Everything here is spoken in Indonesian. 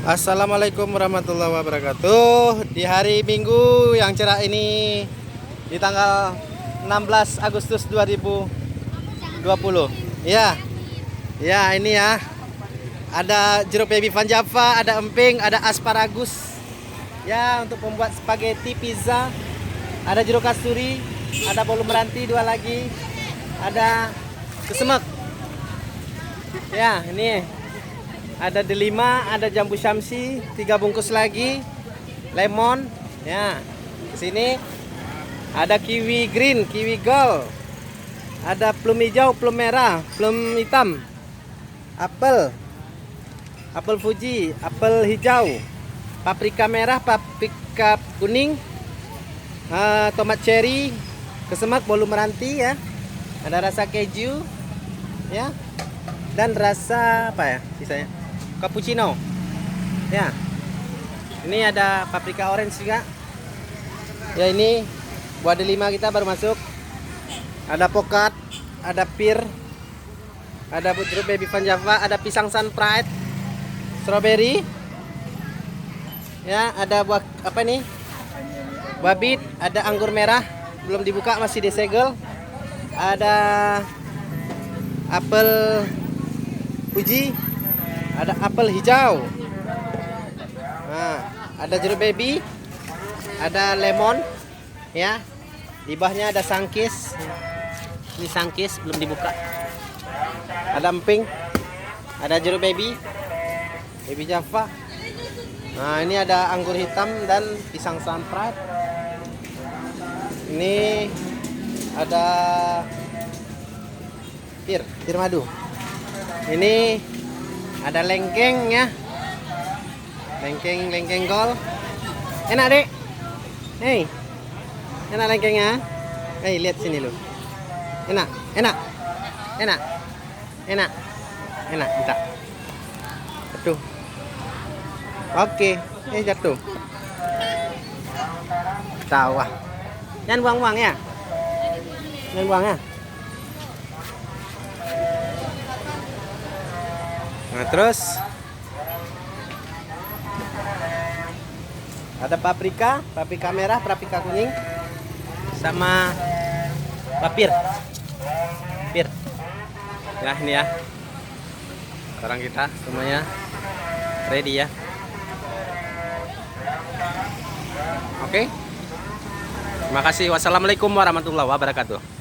Assalamualaikum warahmatullahi wabarakatuh. Di hari Minggu yang cerah ini, di tanggal 16 Agustus 2020. Ya, ya ini ya. Ada jeruk baby Van Java, ada emping, ada asparagus. Ya, untuk membuat spaghetti pizza. Ada jeruk kasturi, ada bolu meranti dua lagi. Ada kesemek. Ya, ini ada delima, ada jambu syamsi, 3 bungkus lagi, lemon. Ya, sini ada kiwi green, kiwi gold, ada plum hijau, plum merah, plum hitam, apel, apel Fuji, apel hijau, paprika merah, paprika kuning, tomat cherry, kesemak, bolu meranti ya. Ada rasa keju, ya, dan rasa apa ya sisanya? Cappuccino. Ya. Ini ada paprika orange juga. Ya, ini buah delima kita baru masuk. Ada pokat, ada pir, ada jeruk baby Van Java, ada pisang sun pride, strawberry. Ya, ada buah apa nih? Buah bit, ada anggur merah, belum dibuka, masih disegel. Ada apel Fuji, ada apel hijau. Nah, ada jeruk baby, ada lemon, ya. Di bawahnya ada sangkis. Ini sangkis belum dibuka. Ada emping, ada jeruk baby, baby Java. Nah, ini ada anggur hitam dan pisang sunfried. Ini ada pir madu. Ini ada lengkeng ya. Lengkeng gol. Enak, Dek. Hei. Enak lengkengnya? Hei, lihat sini lu. Enak. Minta. Jatuh. Oke. Jatuh. Tahu ah. Jangan buang-buang ya. Jangan buang ya. Nah, terus ada paprika merah, paprika kuning, sama pir. Ya, ini ya. Sekarang kita semuanya ready ya. Oke. Terima kasih. Wassalamualaikum warahmatullahi wabarakatuh.